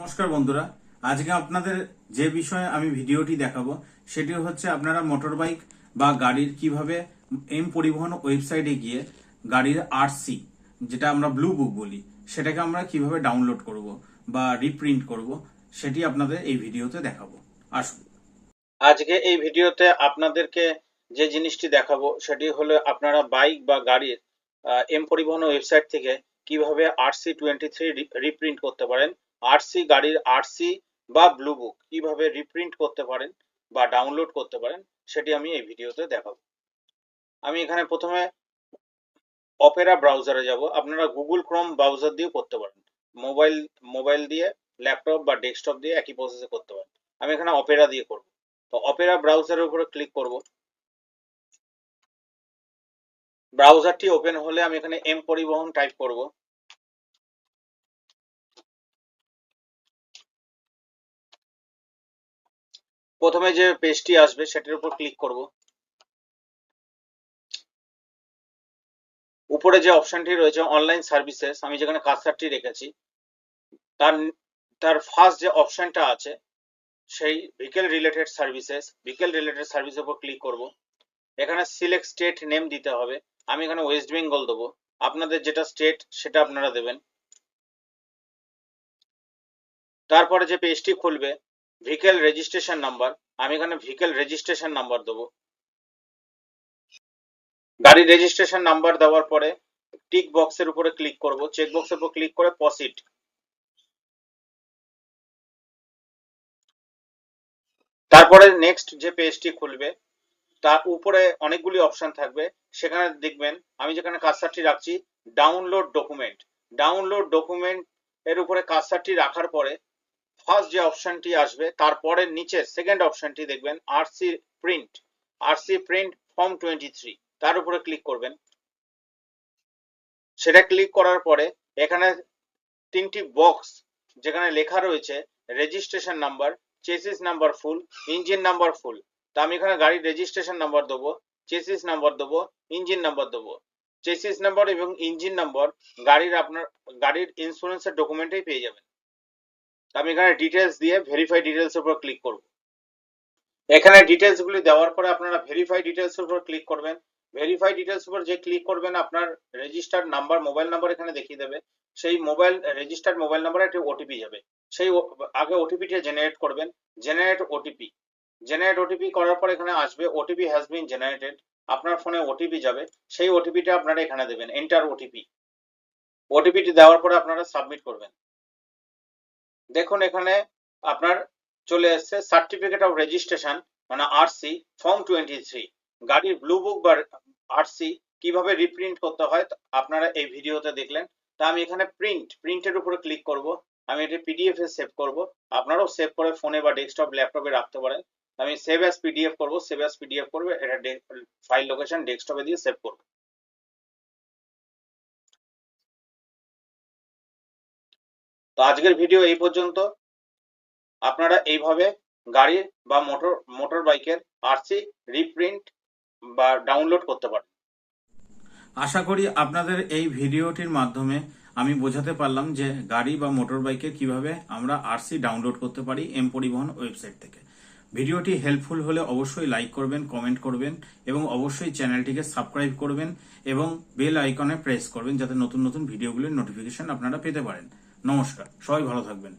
নমস্কার বন্ধুরা, আজকে আপনাদের যে বিষয়ে আমি ভিডিওটি দেখাবো সেটি হচ্ছে আপনারা মোটর বাইক বা গাড়ির কিভাবে এম পরিবহন ওয়েবসাইটে গিয়ে গাড়ির আরসি, যেটা আমরা ব্লু বুক বলি, সেটাকে আমরা কিভাবে ডাউনলোড করব বা রিপ্রিন্ট করব সেটি আপনাদের এই ভিডিওতে দেখাবো। আসুন, আজকে এই ভিডিওতে আপনাদেরকে যে জিনিসটি দেখাবো সেটি হলো আপনারা বাইক বা গাড়ির এম পরিবহন ওয়েবসাইট থেকে কিভাবে RC23 রিপ্রিন্ট করতে পারেন, আরসি গাড়ির আরসি বা ব্লু বুক কিভাবে রিপ্রিন্ট করতে পারেন বা ডাউনলোড করতে পারেন সেটি আমি এই ভিডিওতে দেখাবো। আমি এখানে প্রথমে অপেরা ব্রাউজারে যাব। আপনারা গুগল ক্রোম ব্রাউজার দিয়েও করতে পারেন, মোবাইল দিয়ে, ল্যাপটপ বা ডেস্কটপ দিয়ে একই প্রসেসে করতে পারেন। আমি এখানে অপেরা দিয়ে করব। তো অপেরা ব্রাউজারের উপরে ক্লিক করব। ব্রাউজারটি ওপেন হলে আমি এখানে এম পরিবহন টাইপ করব। প্রথমে যে পেজটি আসবে সেটির উপর ক্লিক করব। উপরে যে অপশনটি রয়েছে অনলাইন সার্ভিসেস, আমি যেখানে কার্সারটি রেখেছি তার ফার্স্ট যে অপশনটা আছে সেই ভেহিকেল রিলেটেড সার্ভিসের উপর ক্লিক করব। এখানে সিলেক্ট স্টেট নেম দিতে হবে। আমি এখানে ওয়েস্ট বেঙ্গল দেবো। আপনাদের যেটা স্টেট সেটা আপনারা দেবেন। তারপরে যে পেজটি খুলবে ভেহিকেল রেজিস্ট্রেশন নাম্বার, আমি এখানে ভেহিকেল রেজিস্ট্রেশন নাম্বার দেবো। গাড়ির রেজিস্ট্রেশন নাম্বার দেওয়ার পরে টিক বক্সের উপরে ক্লিক করব। চেক বক্সের উপর ক্লিক করে প্রসিড। তারপরে নেক্সট যে পেজটি খুলবে তার উপরে অনেকগুলি অপশন থাকবে। সেখানে দেখবেন আমি যেখানে কার্সারটি রাখছি ডাউনলোড ডকুমেন্ট এর উপরে কার্সারটি রাখার পরে ফার্স্ট যে অপশনটি আসবে তারপরে নিচে সেকেন্ড অপশনটি দেখবেন আরসি প্রিন্ট ফর্ম 23, তার উপরে ক্লিক করবেন। সেটা ক্লিক করার পরে এখানে তিনটি বক্স যেখানে লেখা রয়েছে registration number, chassis number full, engine number full. তা আমি এখানে গাড়ির রেজিস্ট্রেশন নাম্বার দেবো, চেসিস নাম্বার দেবো, ইঞ্জিন নাম্বার দেবো। চেসিস নাম্বার এবং ইঞ্জিন নাম্বার আপনার গাড়ির ইন্স্যুরেন্সের ডকুমেন্টেই পেয়ে যাবেন। আমি এখানে ডিটেলস দিয়ে ভেরিফাই ডিটেলস এর উপর ক্লিক করব। এখানে ডিটেলস গুলি দেওয়ার পরে আপনারা ভেরিফাই ডিটেলস এর উপর ক্লিক করবেন। ভেরিফাই ডিটেলস উপর যে ক্লিক করবেন আপনার রেজিস্টার্ড নাম্বার, মোবাইল নাম্বার এখানে দেখিয়ে দেবে। সেই রেজিস্টার্ড মোবাইল নাম্বারে একটি ওটিপি যাবে। সেই আগে ওটিপিটা জেনারেট করবেন। জেনারেট ওটিপি করার পর এখানে আসবে ওটিপি হ্যাজ বিন জেনারেটেড। আপনার ফোনে ওটিপি যাবে, সেই ওটিপিটা আপনারা এখানে দেবেন, এন্টার ওটিপিটি দেওয়ার পরে আপনারা সাবমিট করবেন। দেখুন এখানে আপনার চলে এসছে সার্টিফিকেট অফ রেজিস্ট্রেশন মানে আরসি ফর্ম 23। গাড়ির ব্লু বুক বা আরসি কিভাবে রিপ্রিন্ট করতে হয় আপনারা এই ভিডিওতে দেখলেন। তা আমি এখানে প্রিন্টের উপরে ক্লিক করব। আমি এটি পিডিএফ এ সেভ করব। আপনারাও সেভ করে ফোনে বা ডেস্কটপ ল্যাপটপে রাখতে পারেন। আমি সেভ অ্যাজ পিডিএফ করব। এটা ফাইল লোকেশন ডেস্কটপে দিয়ে সেভ করব। তো আজকের ভিডিও এই পর্যন্ত। আপনারা এইভাবে গাড়ির বা মোটর বাইকের আরসি রিপ্রিন্ট বা ডাউনলোড করতে পারেন। আশা করি আপনাদের এই ভিডিওটির মাধ্যমে আমি বোঝাতে পারলাম যে গাড়ি বা মোটর বাইকের কিভাবে আমরা আরসি ডাউনলোড করতে পারি এম পরিবহন ওয়েবসাইট থেকে। ভিডিওটি হেল্পফুল হলে অবশ্যই লাইক করবেন, কমেন্ট করবেন এবং অবশ্যই চ্যানেলটিকে সাবস্ক্রাইব করবেন এবং বেল আইকনে প্রেস করবেন যাতে নতুন নতুন ভিডিওগুলির নোটিফিকেশন আপনারা পেতে পারেন। নমস্কার, সবাই ভালো থাকবেন।